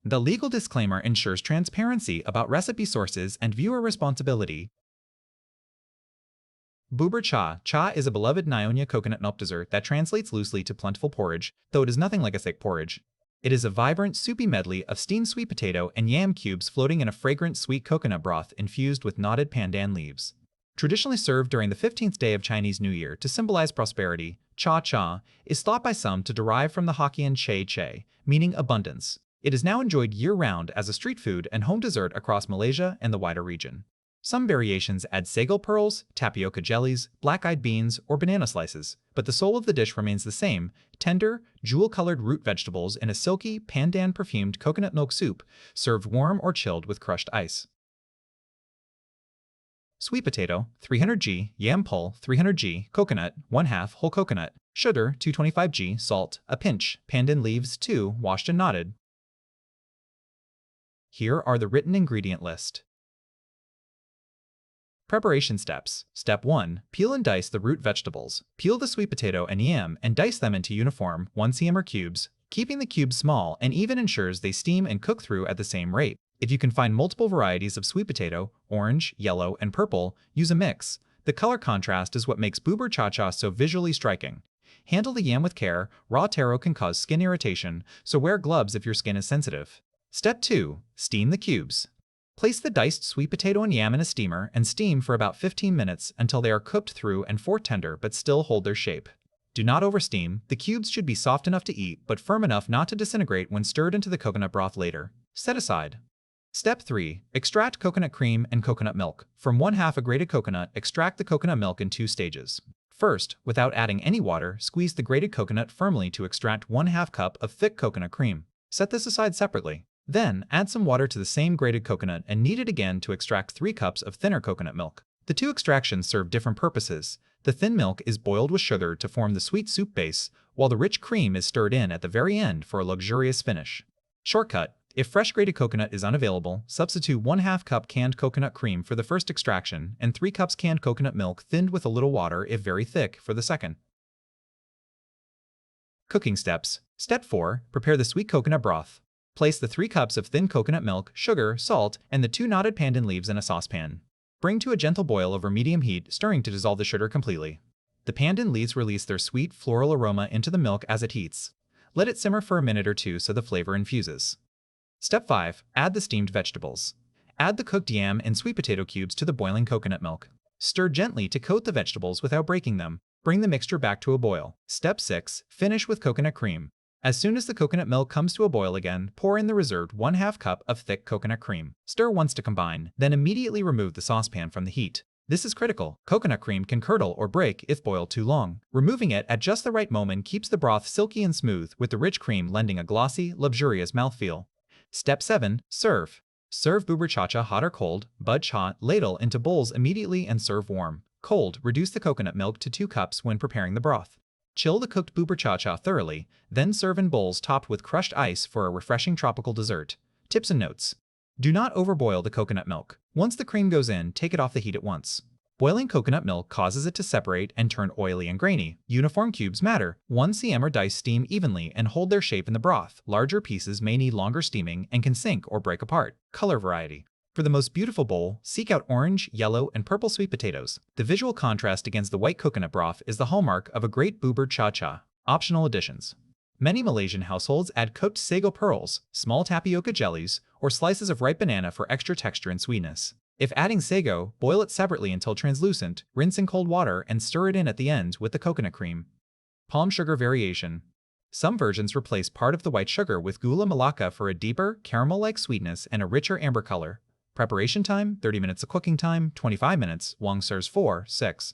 The legal disclaimer ensures transparency about recipe sources and viewer responsibility. Bubur Cha-Cha is a beloved Nyonya coconut milk dessert that translates loosely to plentiful porridge, though it is nothing like a thick porridge. It is a vibrant, soupy medley of steamed sweet potato and yam cubes floating in a fragrant sweet coconut broth infused with knotted pandan leaves. Traditionally served during the 15th day of Chinese New Year to symbolize prosperity, Cha-Cha is thought by some to derive from the Hokkien che, meaning abundance. It is now enjoyed year-round as a street food and home dessert across Malaysia and the wider region. Some variations add sago pearls, tapioca jellies, black-eyed beans, or banana slices, but the soul of the dish remains the same: tender, jewel-colored root vegetables in a silky, pandan-perfumed coconut milk soup, served warm or chilled with crushed ice. Sweet potato, 300 g, yam pulp, 300 g, coconut, 1/2 whole coconut, sugar, 225 g, salt, a pinch, pandan leaves, 2, washed and knotted. Here are the written ingredient list. Preparation steps. Step 1. Peel and dice the root vegetables. Peel the sweet potato and yam and dice them into uniform 1 cm cubes. Keeping the cubes small and even ensures they steam and cook through at the same rate. If you can find multiple varieties of sweet potato, orange, yellow, and purple, use a mix. The color contrast is what makes Bubur Cha-Cha so visually striking. Handle the yam with care. Raw taro can cause skin irritation, so wear gloves if your skin is sensitive. Step 2. Steam the cubes. Place the diced sweet potato and yam in a steamer and steam for about 15 minutes until they are cooked through and for tender but still hold their shape. Do not oversteam. The cubes should be soft enough to eat but firm enough not to disintegrate when stirred into the coconut broth later. Set aside. Step 3. Extract coconut cream and coconut milk. From 1/2 a grated coconut, extract the coconut milk in 2 stages. First, without adding any water, squeeze the grated coconut firmly to extract 1/2 cup of thick coconut cream. Set this aside separately. Then, add some water to the same grated coconut and knead it again to extract 3 cups of thinner coconut milk. The 2 extractions serve different purposes. The thin milk is boiled with sugar to form the sweet soup base, while the rich cream is stirred in at the very end for a luxurious finish. Shortcut: if fresh grated coconut is unavailable, substitute 1/2 cup canned coconut cream for the first extraction and 3 cups canned coconut milk thinned with a little water if very thick for the second. Cooking steps. Step 4. Prepare the sweet coconut broth. Place the 3 cups of thin coconut milk, sugar, salt, and the 2 knotted pandan leaves in a saucepan. Bring to a gentle boil over medium heat, stirring to dissolve the sugar completely. The pandan leaves release their sweet floral aroma into the milk as it heats. Let it simmer for a minute or 2 so the flavor infuses. Step 5. Add the steamed vegetables. Add the cooked yam and sweet potato cubes to the boiling coconut milk. Stir gently to coat the vegetables without breaking them. Bring the mixture back to a boil. Step 6. Finish with coconut cream. As soon as the coconut milk comes to a boil again, pour in the reserved 1/2 cup of thick coconut cream. Stir once to combine, then immediately remove the saucepan from the heat. This is critical. Coconut cream can curdle or break if boiled too long. Removing it at just the right moment keeps the broth silky and smooth, with the rich cream lending a glossy, luxurious mouthfeel. Step 7. Serve. Serve Bubur Cha-Cha hot or cold. Budge hot, ladle into bowls immediately and serve warm. Cold, reduce the coconut milk to 2 cups when preparing the broth. Chill the cooked Bubur Cha-Cha thoroughly, then serve in bowls topped with crushed ice for a refreshing tropical dessert. Tips and notes. Do not overboil the coconut milk. Once the cream goes in, take it off the heat at once. Boiling coconut milk causes it to separate and turn oily and grainy. Uniform cubes matter. 1 cm or dice steam evenly and hold their shape in the broth. Larger pieces may need longer steaming and can sink or break apart. Color variety. For the most beautiful bowl, seek out orange, yellow, and purple sweet potatoes. The visual contrast against the white coconut broth is the hallmark of a great Bubur Cha-Cha. Optional additions. Many Malaysian households add cooked sago pearls, small tapioca jellies, or slices of ripe banana for extra texture and sweetness. If adding sago, boil it separately until translucent, rinse in cold water, and stir it in at the end with the coconut cream. Palm sugar variation. Some versions replace part of the white sugar with gula melaka for a deeper, caramel-like sweetness and a richer amber color. Preparation time, 30 minutes of cooking time, 25 minutes, Wong serves 4, 6.